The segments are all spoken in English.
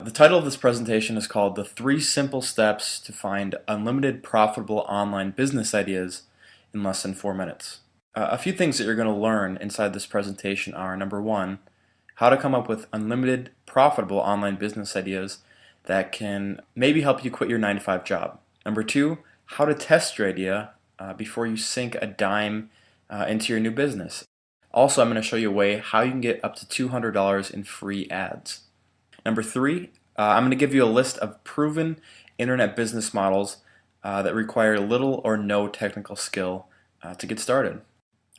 The title of this presentation is called The 3 Simple Steps to Find Unlimited Profitable Online Business Ideas in Less than 4 Minutes. A few things that you're going to learn inside this presentation are, number one, how to come up with unlimited profitable online business ideas that can maybe help you quit your 9-to-5 job. Number two, how to test your idea before you sink a dime into your new business. Also, I'm going to show you a way how you can get up to $200 in free ads. Number three, I'm going to give you a list of proven internet business models that require little or no technical skill to get started.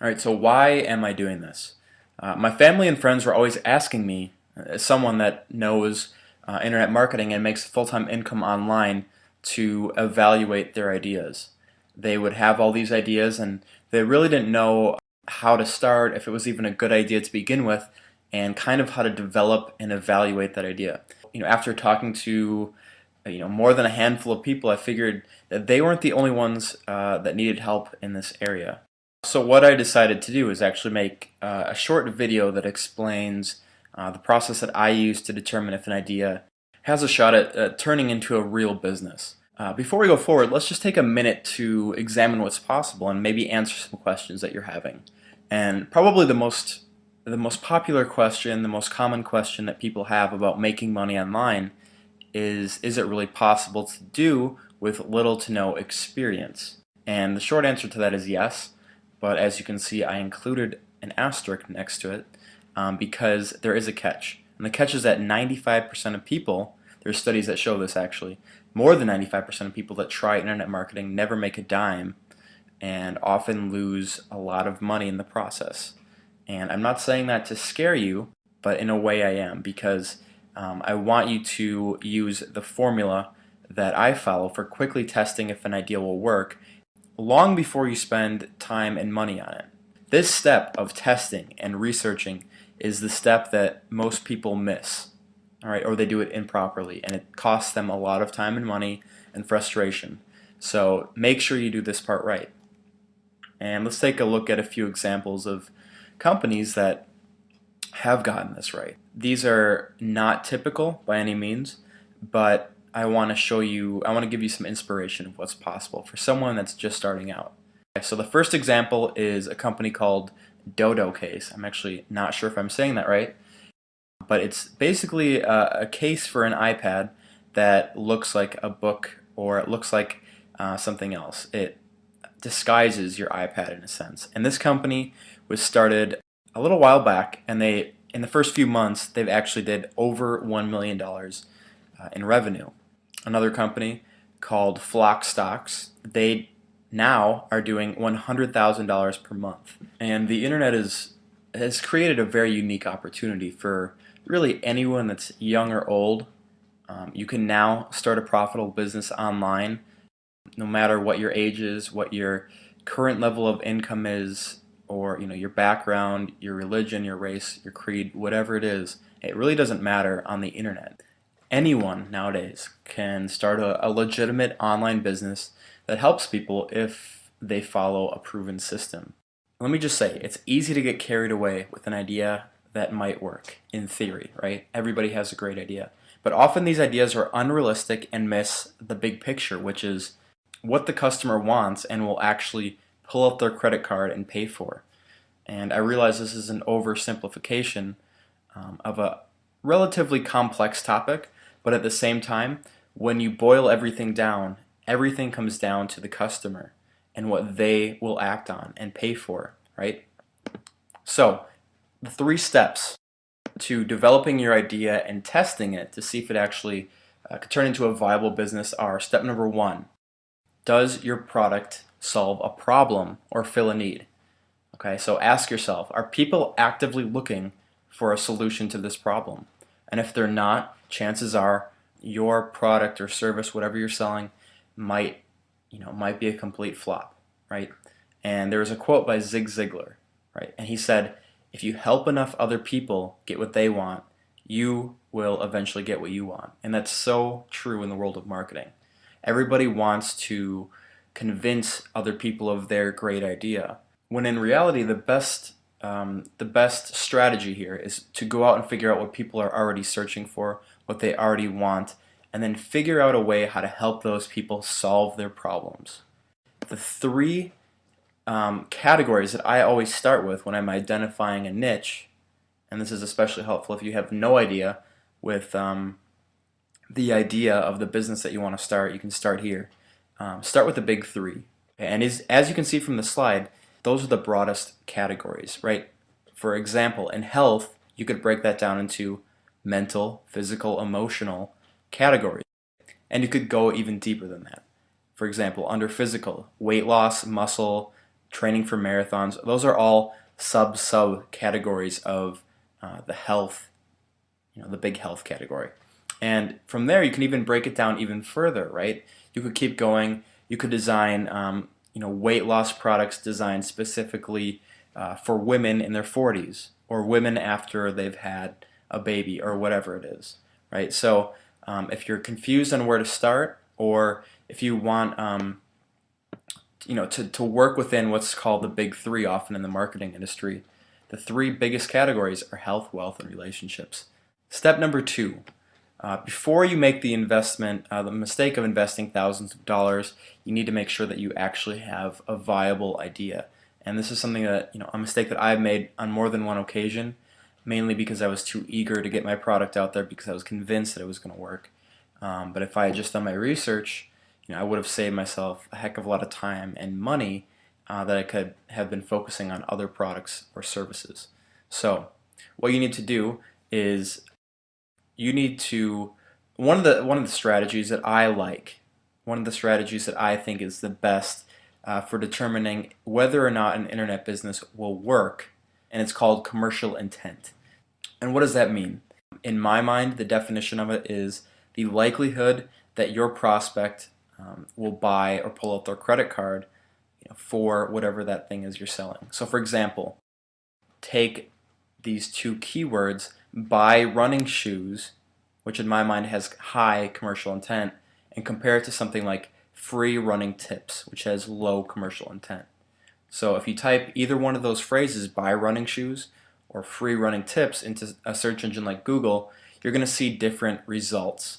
Alright, so why am I doing this? My family and friends were always asking me, as someone that knows internet marketing and makes full-time income online, to evaluate their ideas. They would have all these ideas and they really didn't know how to start, if it was even a good idea to begin with, and kind of how to develop and evaluate that idea. After talking to more than a handful of people, I figured that they weren't the only ones that needed help in this area. So what I decided to do is actually make a short video that explains the process that I use to determine if an idea has a shot at turning into a real business. Before we go forward, let's just take a minute to examine what's possible and maybe answer some questions that you're having. And probably the most popular question, the most common question that people have about making money online is it really possible to do with little to no experience? And the short answer to that is yes, but as you can see, I included an asterisk next to it because there is a catch. And the catch is that 95% of people, there's studies that show this actually, more than 95% of people that try internet marketing never make a dime and often lose a lot of money in the process. And I'm not saying that to scare you, but in a way I am, because I want you to use the formula that I follow for quickly testing if an idea will work long before you spend time and money on it. This step of testing and researching is the step that most people miss, all right, or they do it improperly, and it costs them a lot of time and money and frustration. So make sure you do this part right. And let's take a look at a few examples of companies that have gotten this right. These are not typical by any means, but I want to give you some inspiration of what's possible for someone that's just starting out. Okay, so the first example is a company called Dodo Case. I'm actually not sure if I'm saying that right, but it's basically a case for an iPad that looks like a book, or it looks like something else. It disguises your iPad in a sense. And this company was started a little while back, and in the first few months they've actually did over $1 million in revenue. Another company called Flock Stocks, they now are doing $100,000 per month. And the internet has created a very unique opportunity for really anyone that's young or old. You can now start a profitable business online, no matter what your age is, what your current level of income is, or your background, your religion, your race, your creed, whatever it is. It really doesn't matter on the internet. Anyone nowadays can start a legitimate online business that helps people if they follow a proven system. Let me just say, it's easy to get carried away with an idea that might work, in theory, right? Everybody has a great idea. But often these ideas are unrealistic and miss the big picture, which is what the customer wants and will actually pull out their credit card and pay for. And I realize this is an oversimplification of a relatively complex topic, but at the same time, when you boil everything down, everything comes down to the customer and what they will act on and pay for, right? So, the 3 steps to developing your idea and testing it to see if it actually could turn into a viable business are: step number 1, does your product solve a problem or fill a need? Okay, so ask yourself, are people actively looking for a solution to this problem? And if they're not, chances are your product or service, whatever you're selling, might be a complete flop, right? And there was a quote by Zig Ziglar, right? And he said, if you help enough other people get what they want, you will eventually get what you want. And that's so true in the world of marketing. Everybody wants to convince other people of their great idea, when in reality the best strategy here is to go out and figure out what people are already searching for, what they already want, and then figure out a way how to help those people solve their problems. The three categories that I always start with when I'm identifying a niche, and this is especially helpful if you have no idea with the idea of the business that you want to start, you can start here. Start with the big three. And as you can see from the slide, those are the broadest categories, right? For example, in health, you could break that down into mental, physical, emotional categories. And you could go even deeper than that. For example, under physical, weight loss, muscle, training for marathons, those are all sub categories of the health, the big health category. And from there, you can even break it down even further, right? You could keep going. You could design, weight loss products designed specifically for women in their 40s or women after they've had a baby or whatever it is, right? So if you're confused on where to start, or if you want, to work within what's called the big three often in the marketing industry, the three biggest categories are health, wealth, and relationships. Step number 2. Before you make the investment, the mistake of investing thousands of dollars, you need to make sure that you actually have a viable idea. And this is something that, a mistake that I've made on more than one occasion, mainly because I was too eager to get my product out there because I was convinced that it was going to work. But if I had just done my research, I would have saved myself a heck of a lot of time and money that I could have been focusing on other products or services. So what you need to do is you need to, one of the strategies that I like, one of the strategies that I think is the best for determining whether or not an internet business will work, and it's called commercial intent. And what does that mean? In my mind, the definition of it is the likelihood that your prospect will buy or pull out their credit card for whatever that thing is you're selling. So for example, take these two keywords, buy running shoes, which in my mind has high commercial intent, and compare it to something like free running tips, which has low commercial intent. So if you type either one of those phrases, buy running shoes or free running tips, into a search engine like Google, you're going to see different results.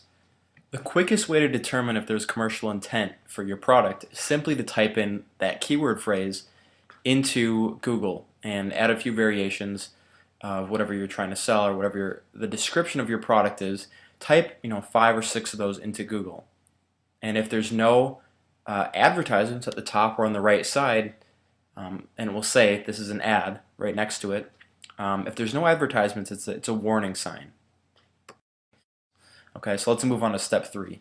The quickest way to determine if there's commercial intent for your product is simply to type in that keyword phrase into Google and add a few variations of whatever you're trying to sell or whatever the description of your product is. Type 5 or 6 of those into Google, and if there's no advertisements at the top or on the right side, and it will say this is an ad right next to it. If there's no advertisements, it's a warning sign. Okay, so let's move on to step 3.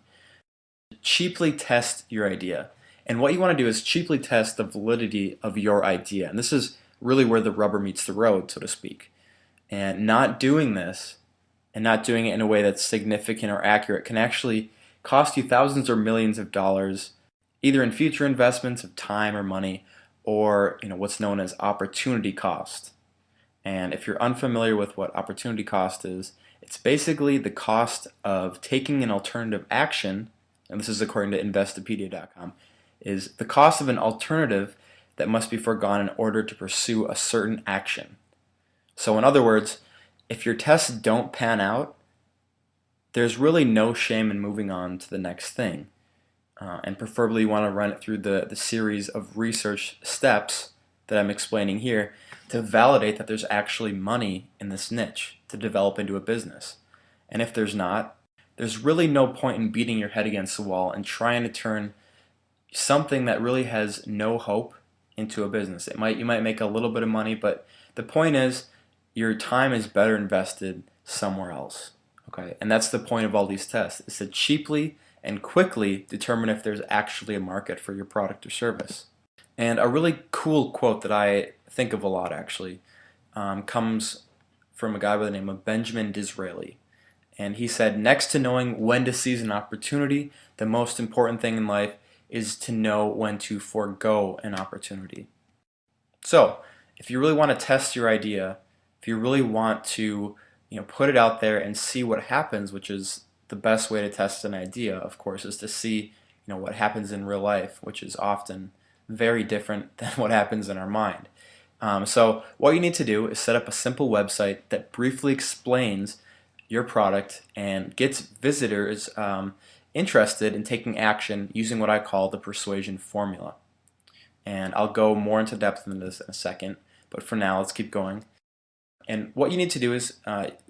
Cheaply test your idea. And what you want to do is cheaply test the validity of your idea. And this is really where the rubber meets the road, so to speak. And not doing this, and not doing it in a way that's significant or accurate, can actually cost you thousands or millions of dollars, either in future investments of time or money, or what's known as opportunity cost. And if you're unfamiliar with what opportunity cost is, it's basically the cost of taking an alternative action, and this is according to Investopedia.com, is the cost of an alternative that must be foregone in order to pursue a certain action. So in other words, if your tests don't pan out, there's really no shame in moving on to the next thing. And preferably you want to run it through the series of research steps that I'm explaining here to validate that there's actually money in this niche to develop into a business. And if there's not, there's really no point in beating your head against the wall and trying to turn something that really has no hope into a business. You might make a little bit of money, but the point is your time is better invested somewhere else. Okay, and that's the point of all these tests, is to cheaply and quickly determine if there's actually a market for your product or service. And a really cool quote that I think of a lot actually comes from a guy by the name of Benjamin Disraeli. And he said, next to knowing when to seize an opportunity, the most important thing in life is to know when to forego an opportunity. So if you really want to test your idea, if you really want to put it out there and see what happens, which is the best way to test an idea, of course, is to see what happens in real life, which is often very different than what happens in our mind. So what you need to do is set up a simple website that briefly explains your product and gets visitors interested in taking action using what I call the persuasion formula. And I'll go more into depth into this in a second, but for now let's keep going. And what you need to do is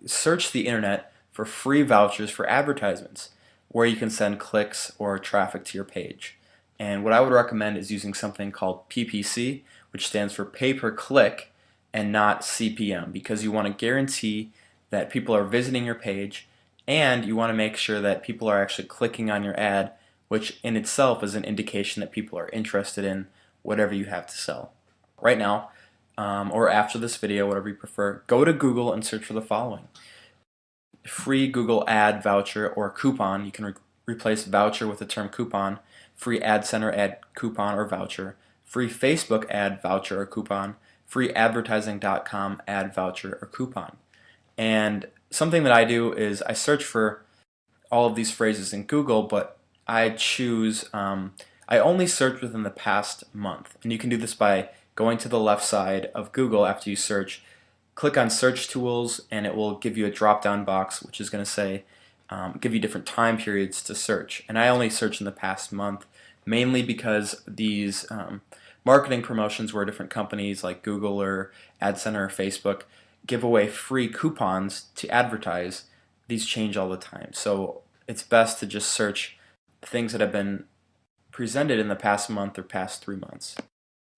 search the internet for free vouchers for advertisements where you can send clicks or traffic to your page. And what I would recommend is using something called PPC, which stands for pay per click and not CPM, because you want to guarantee that people are visiting your page and you want to make sure that people are actually clicking on your ad, which in itself is an indication that people are interested in whatever you have to sell. Right now, or after this video, whatever you prefer, go to Google and search for the following: free Google ad voucher or coupon. You can replace voucher with the term coupon. Free ad center ad coupon or voucher. Free Facebook ad voucher or coupon. Free advertising.com ad voucher or coupon. And something that I do is I search for all of these phrases in Google, but I choose, I only search within the past month. And you can do this by going to the left side of Google after you search. Click on search tools and it will give you a drop down box which is going to say give you different time periods to search. And I only search in the past month, mainly because these marketing promotions where different companies like Google or AdCenter or Facebook give away free coupons to advertise. These change all the time, so it's best to just search things that have been presented in the past month or past 3 months.